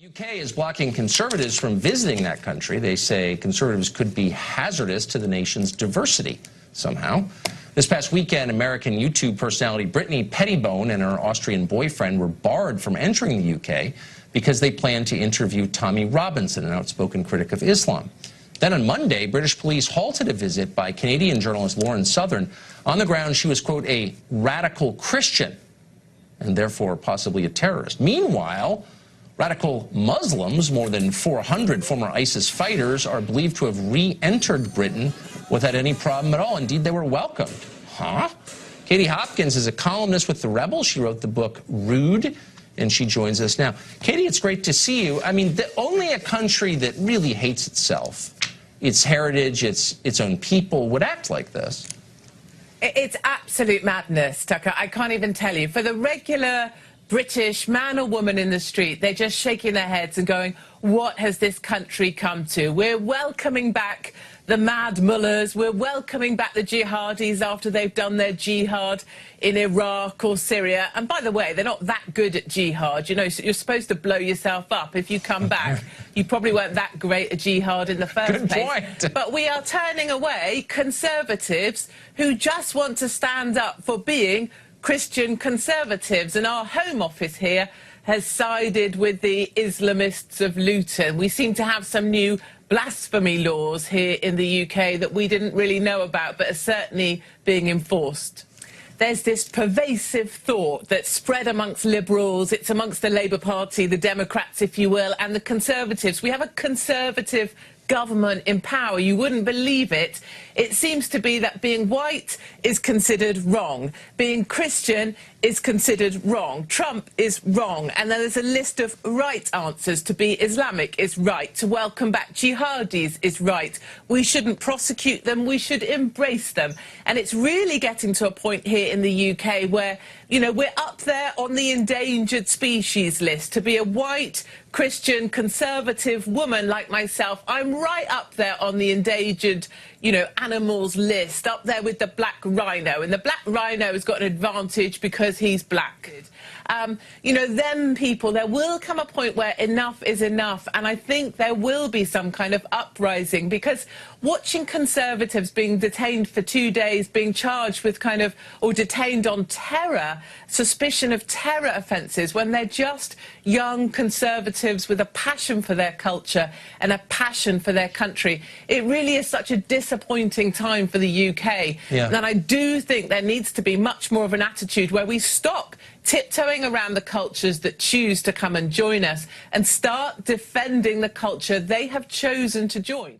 UK is blocking conservatives from visiting that country. They say conservatives could be hazardous to the nation's diversity somehow. This past weekend, American YouTube personality Brittany Pettibone and her Austrian boyfriend were barred from entering the UK because they planned to interview Tommy Robinson, an outspoken critic of Islam. Then on Monday, British police halted a visit by Canadian journalist Lauren Southern on the grounds she was, quote, a radical Christian and therefore possibly a terrorist. Meanwhile, radical Muslims, more than 400 former ISIS fighters, are believed to have re-entered Britain without any problem at all. Indeed, they were welcomed. Huh? Katie Hopkins is a columnist with The Rebel. She wrote the book Rude, and she joins us now. Katie, it's great to see you. I mean, only a country that really hates itself, its heritage, its own people, would act like this. It's absolute madness, Tucker. I can't even tell you. For the regular British man or woman in the street, they're just shaking their heads and going, what has this country come to? We're welcoming back the mad mullahs. We're welcoming back the jihadis after they've done their jihad in Iraq or Syria. And by the way, they're not that good at jihad. You know, so you're supposed to blow yourself up if you come back. You probably weren't that great at jihad in the first place. Point. But we are turning away conservatives who just want to stand up for being Christian conservatives, and our Home Office here has sided with the Islamists of Luton. We seem to have some new blasphemy laws here in the UK that we didn't really know about, but are certainly being enforced. There's this pervasive thought that's spread amongst Liberals, it's amongst the Labour Party, the Democrats, if you will, and the Conservatives. We have a Conservative government in power. You wouldn't believe it. It seems to be that being white is considered wrong. Being Christian is considered wrong. Trump is wrong. And then there's a list of right answers. To be Islamic is right. To welcome back jihadis is right. We shouldn't prosecute them. We should embrace them. And it's really getting to a point here in the UK where, you know, we're up there on the endangered species list. To be a white, Christian, conservative woman like myself, I'm right up there on the endangered, you know, animals list, up there with the black rhino. And the black rhino has got an advantage because he's black. You know, them people, there will come a point where enough is enough, and I think there will be some kind of uprising, because watching Conservatives being detained for 2 days, being charged with kind of, or detained on terror, suspicion of terror offences, when they're just young Conservatives with a passion for their culture and a passion for their country, it really is such a disappointing time for the UK. Yeah. And I do think there needs to be much more of an attitude where we stop tiptoeing around the cultures that choose to come and join us and start defending the culture they have chosen to join.